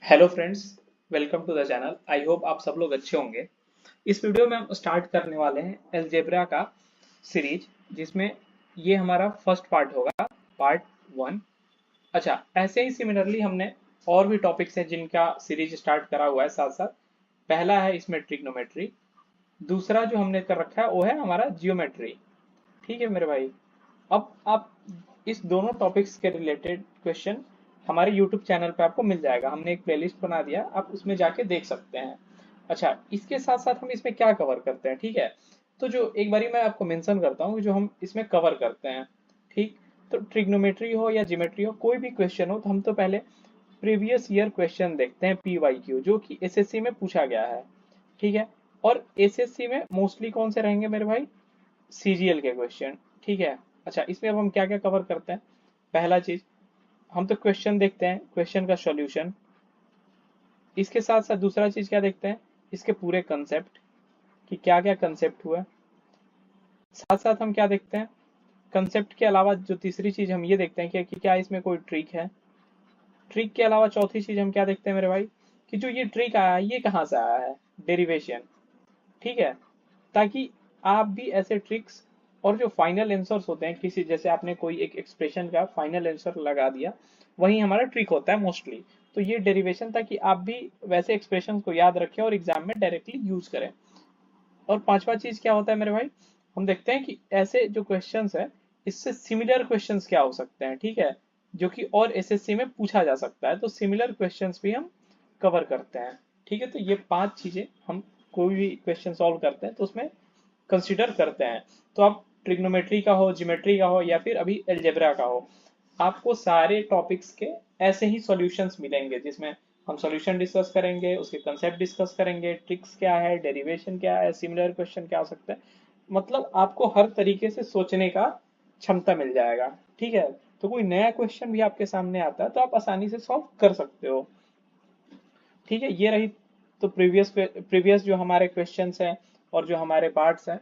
Hello friends, welcome to the channel. I hope आप सब लोग अच्छे होंगे। इस वीडियो में हम स्टार्ट करने वाले हैं अलजेब्रा का सीरीज, जिसमें ये हमारा फर्स्ट पार्ट होगा, पार्ट 1। अच्छा, ऐसे ही सिमिलरली हमने और भी टॉपिक्स हैं जिनका सीरीज स्टार्ट करा हुआ है साथ साथ। पहला है इसमें ट्रिग्नोमेट्री, दूसरा जो हमने कर रखा है वो है हमारा जियोमेट्री। ठीक है मेरे भाई। अब आप इस दोनों टॉपिक्स के रिलेटेड क्वेश्चन हमारे YouTube चैनल पे आपको मिल जाएगा। हमने एक प्लेलिस्ट बना दिया, आप उसमें जाके देख सकते हैं। अच्छा, इसके साथ साथ हम इसमें क्या कवर करते हैं, ठीक है। तो जो एक बारी मैं आपको मेंशन करता हूँ जो हम इसमें कवर करते हैं, ठीक। तो ट्रिग्नोमेट्री हो या ज्योमेट्री हो, कोई भी क्वेश्चन हो, तो हम तो पहले प्रीवियस ईयर क्वेश्चन देखते हैं, PYQ, जो कि SSC में पूछा गया है, ठीक है। और SSC में मोस्टली कौन से रहेंगे मेरे भाई? CGL के क्वेश्चन, ठीक है। अच्छा, इसमें अब हम क्या क्या कवर करते हैं? पहला चीज, हम तो क्वेश्चन देखते हैं, क्वेश्चन का सॉल्यूशन। इसके साथ साथ दूसरा चीज क्या देखते हैं? इसके पूरे कंसेप्ट, कि क्या क्या कंसेप्ट हुआ। साथ साथ हम क्या देखते हैं? कंसेप्ट के अलावा जो तीसरी चीज हम ये देखते हैं कि क्या इसमें कोई ट्रिक है। ट्रिक के अलावा चौथी चीज हम क्या देखते हैं मेरे भाई? कि जो ये ट्रिक आया है ये कहाँ से आया है, डेरिवेशन, ठीक है। ताकि आप भी ऐसे ट्रिक्स और जो फाइनल आंसर्स होते हैं, किसी जैसे आपने कोई एक एक्सप्रेशन का फाइनल आंसर लगा दिया, वही हमारा ट्रिक होता है मोस्टली। तो ये डेरिवेशन था कि आप भी वैसे एक्सप्रेशन को याद रखें और एग्जाम में डायरेक्टली यूज करें। और पांचवा चीज क्या होता है मेरे भाई? हम देखते हैं कि ऐसे जो क्वेश्चंस है, इससे सिमिलर क्वेश्चंस क्या हो सकते हैं, ठीक है, जो कि और SSC में पूछा जा सकता है। तो सिमिलर क्वेश्चंस भी हम कवर करते हैं, ठीक है। तो ये पांच चीजें हम कोई भी क्वेश्चन सॉल्व करते हैं तो उसमें कंसिडर करते हैं। तो आप ट्रिग्नोमेट्री का हो, ज्योमेट्री का हो, या फिर अभी अलजेब्रा का हो, आपको सारे टॉपिक्स के ऐसे ही सॉल्यूशंस मिलेंगे, जिसमें हम सॉल्यूशन डिस्कस करेंगे, उसके कंसेप्ट डिस्कस करेंगे, ट्रिक्स क्या है, डेरिवेशन क्या है, सिमिलर क्वेश्चन क्या हो सकता है। मतलब आपको हर तरीके से सोचने का क्षमता मिल जाएगा, ठीक है। तो कोई नया क्वेश्चन भी आपके सामने आता है तो आप आसानी से सॉल्व कर सकते हो, ठीक है। ये रही तो प्रीवियस जो हमारे क्वेश्चंस हैं और जो हमारे पार्ट्स हैं,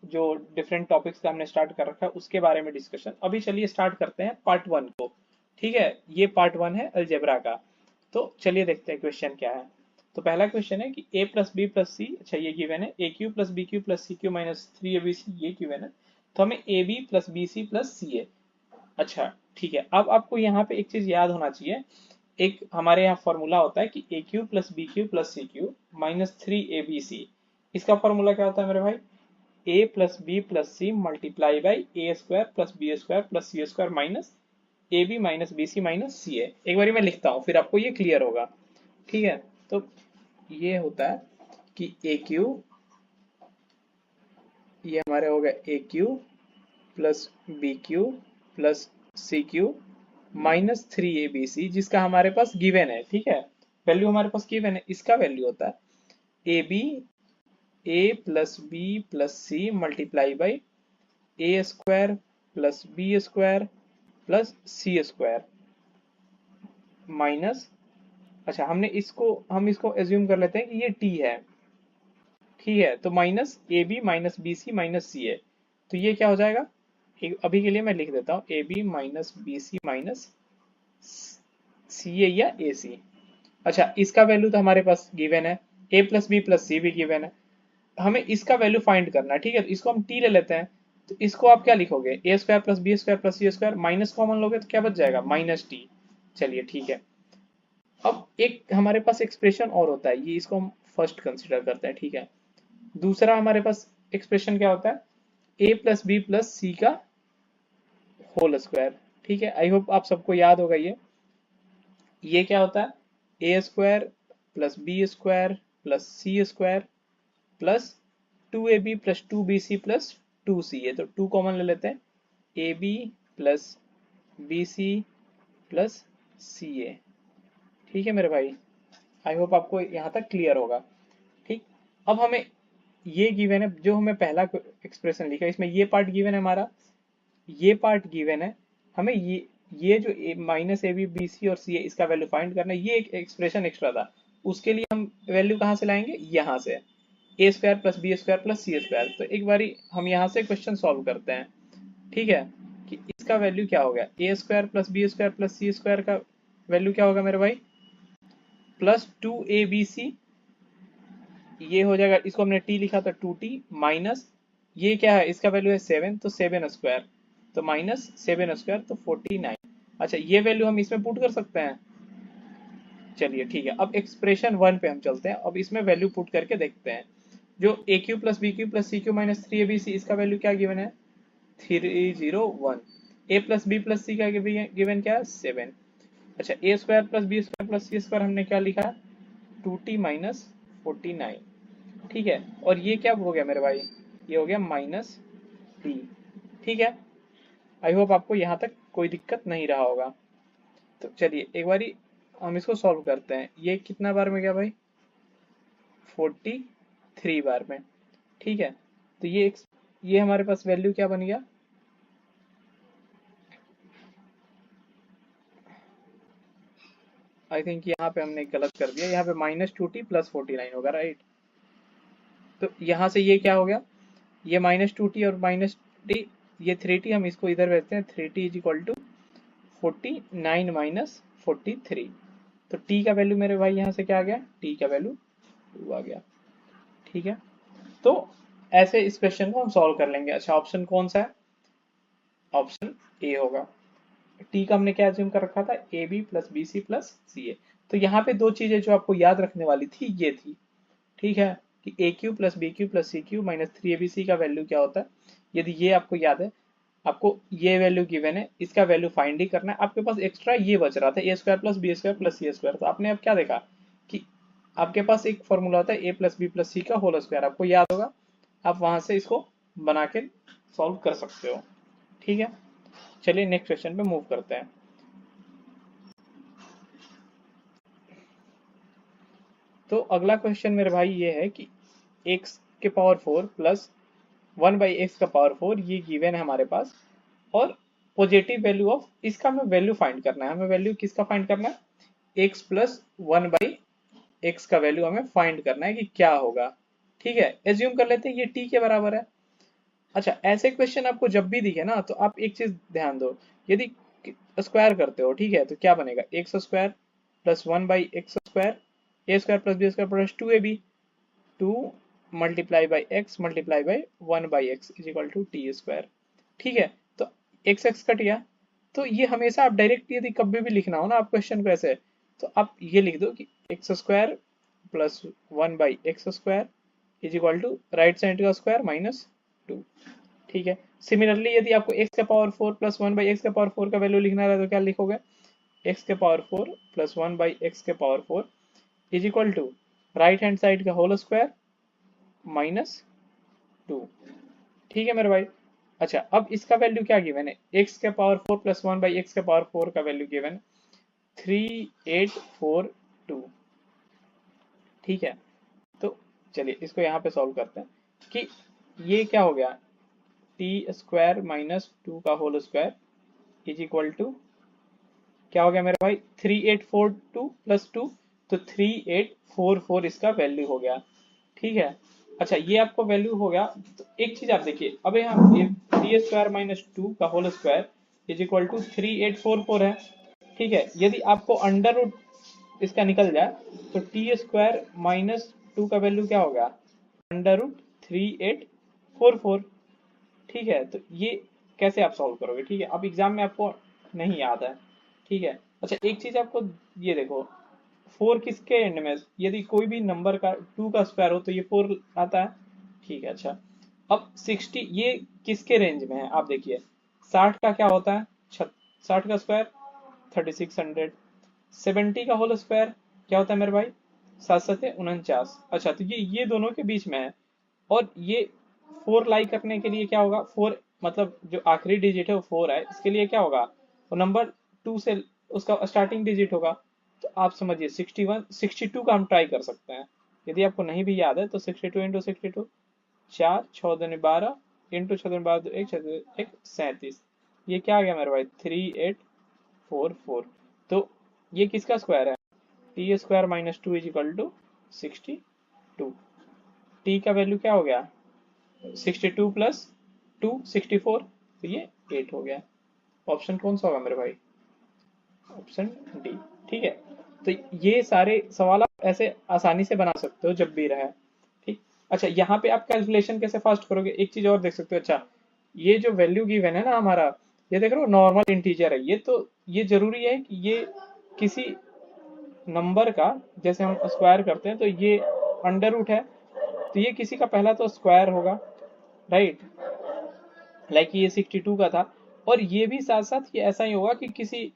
जो डिफरेंट टॉपिक्स का हमने स्टार्ट कर रखा है उसके बारे में डिस्कशन। अभी चलिए स्टार्ट करते हैं पार्ट 1 को, ठीक है। ये पार्ट 1 है अलजेब्रा का। तो चलिए देखते हैं क्वेश्चन क्या है। तो पहला क्वेश्चन है कि a plus B plus C, अच्छा ये गिवन है, A cube plus B cube plus C cube minus 3abc, ये गिवन है। तो हमें A B plus B C plus C A. अच्छा, ठीक है। अब आपको यहाँ पे एक चीज याद होना चाहिए। एक हमारे यहाँ फॉर्मूला होता है कि A cube plus B cube plus C cube minus 3abc। इसका फॉर्मूला क्या होता है मेरे भाई? A plus B plus C multiply by A square plus B square plus C square minus A B minus B C minus C A. एक बार मैं लिखता हूँ फिर आपको ये क्लियर होगा, ठीक है। तो ये होता है कि ए क्यू, ये हमारे हो गया A cube plus B cube plus C cube minus 3abc, जिसका हमारे पास गिवन है, ठीक है। वैल्यू हमारे पास गिवन है, इसका वैल्यू होता है A B, A plus B plus C multiply by A square plus B square plus C square minus, अच्छा हम इसको एज्यूम कर लेते हैं कि ये टी है, ठीक है। तो minus A B minus B C minus C A. तो ये क्या हो जाएगा? अभी के लिए मैं लिख देता हूँ, A B minus B C minus C A या ए सी। अच्छा, इसका वैल्यू तो हमारे पास गिवन है, ए प्लस बी प्लस सी भी गिवन है। हमें इसका वैल्यू फाइंड करना है, ठीक है। तो इसको हम टी ले लेते हैं। तो इसको आप क्या लिखोगे? A square plus B square plus C square, minus common लोगे तो क्या बच जाएगा? Minus T. चलिए ठीक है। अब एक हमारे पास एक्सप्रेशन और होता है, ये इसको हम फर्स्ट कंसिडर करते हैं, ठीक है। दूसरा हमारे पास एक्सप्रेशन क्या होता है? ए प्लस बी प्लस सी का होल स्क्वायर, ठीक है। आई होप आप सबको याद होगा ये क्या होता है? A square plus B square plus C square plus 2ab plus 2bc plus 2ca। तो 2 कॉमन ले लेते हैं, A B plus B C plus C A, ठीक है मेरे भाई। आई होप आपको यहाँ तक क्लियर होगा, ठीक। अब हमें ये गिवन है, जो हमें पहला एक्सप्रेशन लिखा है इसमें ये पार्ट गिवन है हमारा, ये पार्ट गिवन है। हमें ये जो minus A B B C और सी है, इसका वैल्यू फाइंड करना है। ये एक एक्सप्रेशन एक्स्ट्रा था, उसके लिए हम वैल्यू कहाँ से लाएंगे? यहाँ से, A square plus B square plus C square. तो एक बारी हम यहाँ से क्वेश्चन सॉल्व करते हैं, ठीक है। कि इसका वैल्यू क्या हो गया? A square plus B square plus C square का वैल्यू क्या होगा मेरे भाई? प्लस 2abc, ये हो जाएगा, इसको हमने t लिखा था 2t माइनस ये क्या है, इसका वैल्यू है 7 तो 7 स्क्वायर, तो माइनस 7 स्क्वायर तो 49। अच्छा ये वैल्यू हम इसमें पुट कर सकते हैं, चलिए ठीक है। अब एक्सप्रेशन 1 पे हम चलते हैं, अब इसमें वैल्यू पुट करके देखते हैं। जो A cube plus B cube plus C cube minus 3abc, इसका वैल्यू क्या गिवन है 301। A plus B plus C का गिवन क्या है 7। अच्छा A square plus B square plus C square हमने क्या लिखा है 2t माइनस 49, ठीक है। और ये क्या हो गया मेरे भाई, ये हो गया माइनस टी, ठीक है। आई होप आपको यहाँ तक कोई दिक्कत नहीं रहा होगा। तो चलिए एक बारी हम इसको सॉल्व करते हैं। ये कितना बार में गया भाई 43 बार में, ठीक है। तो ये हमारे पास वैल्यू क्या बन गया, आई थिंक यहाँ पे हमने गलत कर दिया, यहाँ पे -2t प्लस 49 होगा, राइट। तो यहाँ से ये क्या हो गया, ये -2t और -t, ये 3t हम इसको इधर भेजते हैं, 3t is equal to 49 minus 43। तो t का वैल्यू मेरे भाई यहाँ से क्या आ गया, t का वैल्यू 2 आ गया, ठीक है। तो ऐसे इस क्वेश्चन को हम सॉल्व कर लेंगे। अच्छा ऑप्शन कौन सा है, ऑप्शन ए होगा। टी का हमने क्या एज्यूम कर रखा था, A B plus B C plus C A. तो यहाँ पे दो चीजें जो आपको याद रखने वाली थी ये थी, ठीक है, कि A cube plus B cube plus C cube minus 3abc का वैल्यू क्या होता है। यदि ये आपको याद है, आपको ये वैल्यू गिवन है, इसका वैल्यू फाइंड ही करना है। आपके पास एक्स्ट्रा ये बच रहा था A square plus B square plus C square. तो आपने अब क्या देखा कि आपके पास एक फॉर्मूला होता है ए प्लस बी प्लस सी का होल स्क्वायर, आपको याद होगा, आप वहां से इसको बना के सॉल्व कर सकते हो, ठीक है। चलिए नेक्स्ट क्वेश्चन पे मूव करते हैं। तो अगला क्वेश्चन मेरे भाई ये है कि x के पावर 4 प्लस 1/x का पावर 4 ये गिवन है हमारे पास, और पॉजिटिव वैल्यू ऑफ इसका हमें वैल्यू फाइंड करना है। हमें वैल्यू किसका फाइंड करना है, x प्लस 1/x का वैल्यू हमें फाइंड करना है कि क्या होगा, ठीक है। एज्यूम कर लेते हैं ये t के बराबर है। अच्छा ऐसे क्वेश्चन आपको जब भी दिखे ना, तो आप एक चीज ध्यान दो, यदि स्क्वायर करते हो, ठीक है, तो क्या बनेगा X square plus 1/x square, A square plus B square plus 2ab, 2 multiply by X multiply by 1/x is equal to T square, ठीक है। तो एक्स एक्स कट गया, तो ये हमेशा आप डायरेक्ट यदि कभी भी लिखना हो ना आप क्वेश्चन को ऐसे, तो आप ये लिख दो कि X square plus 1/x square is equal to right side का स्क्वायर माइनस 2, ठीक है। सिमिलरली यदि आपको x का पावर 4 प्लस 1/x का पावर 4 का वैल्यू लिखना है तो क्या लिखोगे, x के पावर 4 प्लस 1/x के power 4 is equal to right hand side का होल स्क्वायर माइनस 2, ठीक है मेरे भाई। अच्छा अब इसका वैल्यू क्या गिवन है, x के पावर 4 प्लस 1/x के पावर 4 का वैल्यू गिवन 3842, ठीक है। तो चलिए इसको यहाँ पे सॉल्व करते हैं कि ये क्या हो गया, टी स्क्वायर माइनस 2 का whole square is equal to क्या हो गया मेरे भाई 3842 प्लस 2, तो 3844 इसका वैल्यू हो गया, ठीक है। अच्छा ये आपको वैल्यू हो गया, तो एक चीज आप देखिए, अब यहाँ टी स्क्वायर माइनस 2 का whole square is equal to 3844 है, ठीक है। यदि आपको अंडर रूट इसका निकल जाए तो टी स्क्वायर माइनस 2 का वैल्यू क्या होगा अंडर रूट 3844, ठीक है। तो ये कैसे आप सॉल्व करोगे, ठीक है। अब एग्जाम में आपको नहीं याद है, ठीक है। अच्छा एक चीज आपको ये देखो, 4 किसके एंड में, यदि कोई भी नंबर का 2 का स्क्वायर हो तो ये 4 आता है, ठीक है। अच्छा अब 60 ये किसके रेंज में है, आप देखिए 60 का क्या होता है 60 का स्क्वायर 3600, 70 का होल स्क्वायर क्या होता है मेरे भाई 7 7 49। अच्छा तो ये दोनों के बीच में है, और ये 4 लाई करने के लिए क्या होगा 4 मतलब जो आखिरी डिजिट है वो 4 है, इसके लिए क्या होगा वो नंबर 2 से उसका स्टार्टिंग डिजिट होगा। तो आप समझिए 61 62 का हम ट्राई कर सकते हैं, यदि आपको नहीं भी याद है तो 62 इंटू 62 4 6 दूनी 12 इंटू 6 दूनी 12 1 6 1 37, ये क्या आ गया मेरे भाई 3844। तो ये किसका स्क्वायर है, T square minus 2 is equal to 62, T का वैल्यू क्या हो गया 62 प्लस 2 64, तो ये 8 हो गया। ऑप्शन कौन सा होगा मेरे भाई, ऑप्शन डी, ठीक है। तो ये सारे सवाल आप ऐसे आसानी से बना सकते हो जब भी रहे। ठीक। अच्छा, यहाँ पे आप कैलकुलेशन कैसे फास्ट करोगे, एक चीज और देख सकते हो। अच्छा, ये जो वैल्यू गिवन है ना हमारा, ये देख रहे हो नॉर्मल इंटीजर है ये, तो ये जरूरी है कि ये किसी नंबर का, जैसे हम स्क्वायर करते हैं तो ये अंडर रूट है, तो ये किसी का पहला तो स्क्वायर होगा, राइट। लाइक ये 62 का था, और ये भी साथ साथ ये ऐसा ही होगा कि किसी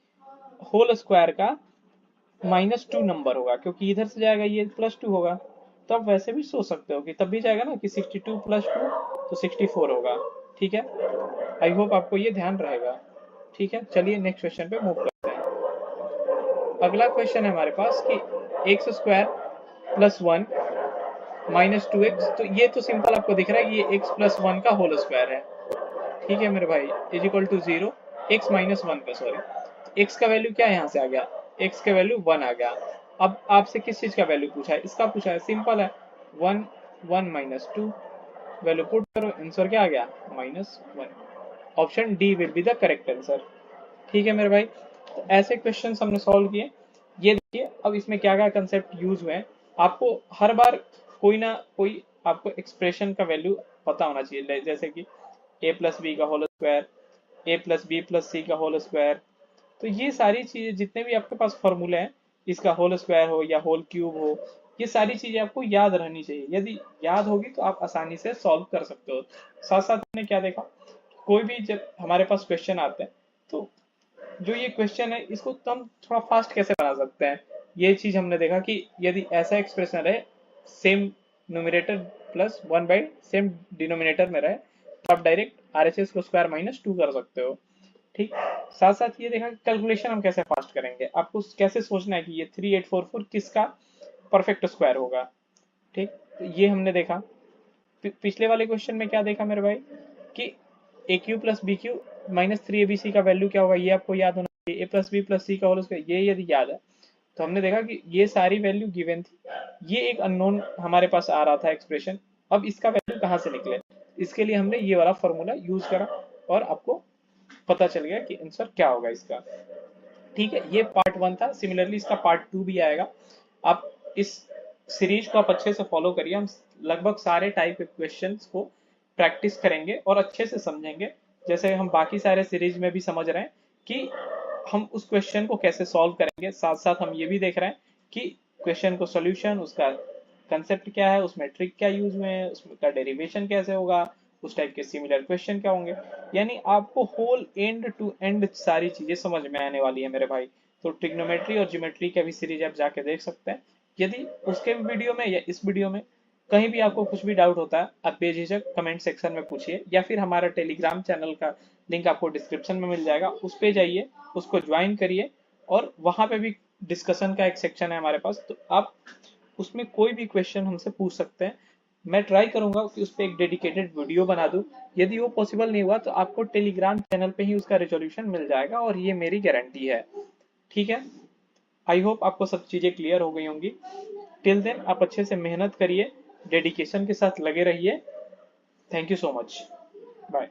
होल स्क्वायर का -2 नंबर होगा, क्योंकि इधर से जाएगा ये +2 होगा। तो आप वैसे भी सोच सकते हो कि तब भी जाएगा ना कि 62 + 2 तो 64 होगा। ठीक है, आई होप आपको ये ध्यान रहेगा। ठीक है, चलिए नेक्स्ट क्वेश्चन पे मूव करते हैं। अगला क्वेश्चन है हमारे पास कि x² + 1 -2x, तो ये तो सिंपल आपको दिख रहा है कि ये x + 1 का होल स्क्वायर है। ठीक है मेरे भाई, = 0, x - 1 का, सॉरी, x का वैल्यू क्या यहाँ से आ गया, x का वैल्यू 1 आ गया। अब आपसे किस चीज का वैल्यू पूछा है, इसका पूछा है, सिंपल है, 1 1 - 2, वैल्यू पुट करो, आंसर क्या आ गया, -1। Option D will be the correct answer. ठीक है मेरे भाई, तो ऐसे क्वेश्चन हमने सॉल्व किए। ये देखिए अब इसमें क्या क्या कंसेप्ट यूज हुए हैं। आपको हर बार कोई ना कोई आपको एक्सप्रेशन का वैल्यू पता होना चाहिए, जैसे कि a+b का होल स्क्वायर, a+b+c का होल स्क्वायर। तो ये सारी चीजें जितने भी आपके पास फॉर्मूले हैं, इसका होल स्क्वायर हो या होल क्यूब हो, ये सारी चीजें आपको याद रहनी चाहिए। यदि याद होगी तो आप आसानी से सॉल्व कर सकते हो। साथ साथ हमने क्या देखा, कोई भी जब हमारे पास क्वेश्चन आते हैं, तो जो ये क्वेश्चन है इसको तो हम थोड़ा फास्ट कैसे बना सकते हैं, ये चीज हमने देखा कि यदि ऐसा एक्सप्रेशन रहे, same numerator plus 1 by same denominator में रहे, तो आप डायरेक्ट RHS को स्क्वायर -2 कर सकते हो। ठीक। साथ साथ ये देखा कि कैलकुलेशन हम कैसे फास्ट करेंगे, आपको कैसे सोचना है कि ये 3844 किसका परफेक्ट स्क्वायर होगा। ठीक, तो ये हमने देखा। पिछले वाले क्वेश्चन में क्या देखा मेरे भाई कि AQ + BQ -3ABC का वैल्यू क्या होगा, ये आपको याद होना चाहिए। A+B+C का होल स्क्वायर, ये यदि याद है तो हमने देखा कि ये सारी वैल्यू गिवन थी, ये एक अननोन हमारे पास आ रहा था एक्सप्रेशन। अब इसका वैल्यू कहाँ से निकले, इसके लिए हमने ये वाला फॉर्मूला यूज करा, और आपको पता चल गया कि आंसर क्या होगा इसका। ठीक है, ये पार्ट 1 था। सिमिलरली इसका पार्ट 2 भी आएगा। आप इस सीरीज को आप अच्छे से फॉलो करिए। हम लगभग सारे टाइप के क्वेश्चंस को प्रैक्टिस करेंगे और अच्छे से समझेंगे, जैसे हम बाकी सारे सीरीज में भी समझ रहे हैं कि हम उस क्वेश्चन को कैसे सॉल्व करेंगे। साथ साथ हम ये भी देख रहे हैं कि क्वेश्चन को सोल्यूशन, उसका कंसेप्ट क्या है, उसमें ट्रिक क्या यूज हुए हैं, उसका डेरिवेशन कैसे होगा, उस टाइप के सिमिलर क्वेश्चन क्या होंगे। यानी आपको होल एंड टू एंड सारी चीजें समझ में आने वाली है मेरे भाई। तो ट्रिग्नोमेट्री और ज्योमेट्री का भी सीरीज आप जाके देख सकते हैं। यदि उसके वीडियो में या इस वीडियो में कहीं भी आपको कुछ भी डाउट होता है, आप बेझिझक कमेंट सेक्शन में पूछिए, या फिर हमारा टेलीग्राम चैनल का लिंक आपको डिस्क्रिप्शन में मिल जाएगा, उस पे जाइए, उसको ज्वाइन करिए, और वहां पे भी डिस्कशन का एक सेक्शन है हमारे पास, तो आप उसमें कोई भी क्वेश्चन हमसे पूछ सकते हैं। मैं ट्राई करूंगा कि उस पर एक डेडिकेटेड वीडियो बना दूं। यदि वो पॉसिबल नहीं हुआ तो आपको टेलीग्राम चैनल पे ही उसका रेजोल्यूशन मिल जाएगा, और ये मेरी गारंटी है। ठीक है, आई होप आपको सब चीजें क्लियर हो गई होंगी। टिल देन आप अच्छे से मेहनत करिए, डेडिकेशन के साथ लगे रहिए। Thank you so much, bye.